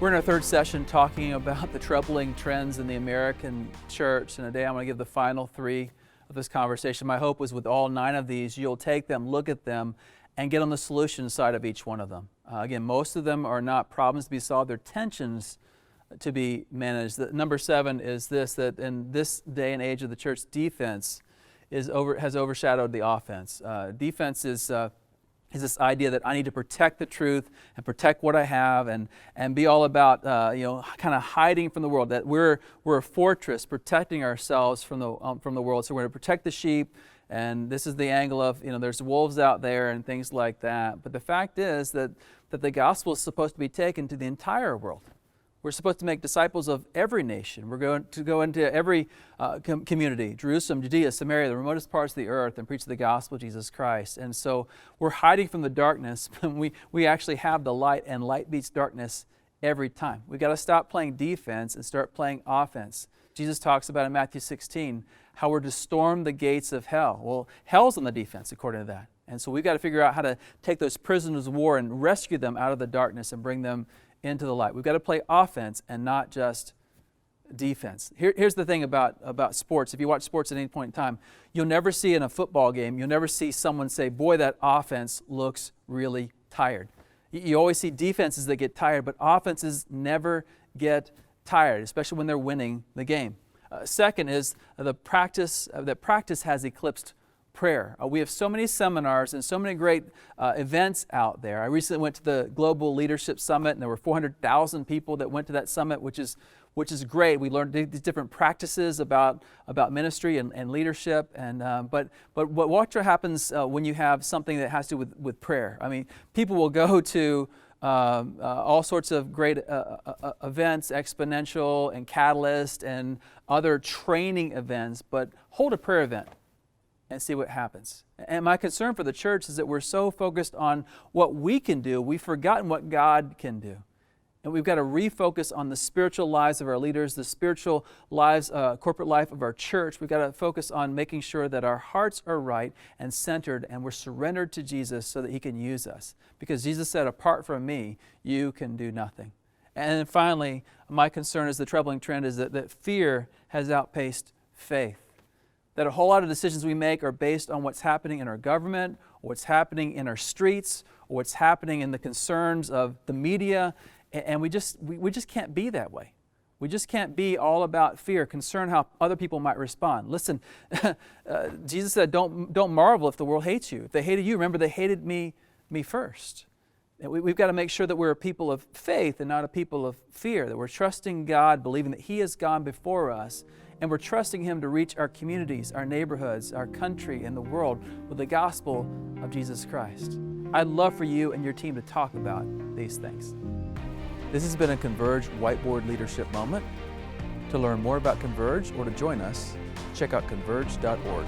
We're in our third session talking about the troubling trends in the American church, and today I'm going to give the final three of this conversation. My hope is with all 9 of these, you'll take them, look at them, and get on the solution side of each one of them. Again, most of them are not problems to be solved, they're tensions to be managed. Number 7 is this, that in this day and age of the church, defense has overshadowed the offense. Defense is this idea that I need to protect the truth and protect what I have and be all about kind of hiding from the world. That we're a fortress protecting ourselves from the world. So we're going to protect the sheep, and this is the angle of there's wolves out there and things like that. But the fact is that the gospel is supposed to be taken to the entire world. We're supposed to make disciples of every nation. We're going to go into every community, Jerusalem, Judea, Samaria, the remotest parts of the earth, and preach the gospel of Jesus Christ. And so we're hiding from the darkness, but we actually have the light, and light beats darkness every time. We've got to stop playing defense and start playing offense. Jesus talks about in Matthew 16 how we're to storm the gates of hell. Well, hell's on the defense according to that. And so we've got to figure out how to take those prisoners of war and rescue them out of the darkness and bring them into the light. We've got to play offense and not just defense. Here's the thing about sports. If you watch sports at any point in time, you'll never see in a football game, you'll never see someone say, boy, that offense looks really tired. You always see defenses that get tired, but offenses never get tired, especially when they're winning the game. Second is that practice has eclipsed prayer. We have so many seminars and so many great events out there. I recently went to the Global Leadership Summit, and there were 400,000 people that went to that summit, which is great. We learned these different practices about ministry and leadership. And but watch what happens when you have something that has to do with prayer. I mean, people will go to all sorts of great events, Exponential and Catalyst and other training events, but hold a prayer event and see what happens. And my concern for the church is that we're so focused on what we can do, we've forgotten what God can do. And we've got to refocus on the spiritual lives of our leaders, the spiritual lives, corporate life of our church. We've got to focus on making sure that our hearts are right and centered, and we're surrendered to Jesus so that He can use us. Because Jesus said, apart from me, you can do nothing. And then finally, my concern is the troubling trend is that fear has outpaced faith. That a whole lot of decisions we make are based on what's happening in our government, or what's happening in our streets, or what's happening in the concerns of the media, and we just can't be that way. We just can't be all about fear, concern how other people might respond. Listen, Jesus said, don't marvel if the world hates you. If they hated you, remember they hated me first. And we've got to make sure that we're a people of faith and not a people of fear, that we're trusting God, believing that He has gone before us, and we're trusting Him to reach our communities, our neighborhoods, our country, and the world with the gospel of Jesus Christ. I'd love for you and your team to talk about these things. This has been a Converge Whiteboard Leadership Moment. To learn more about Converge or to join us, check out converge.org.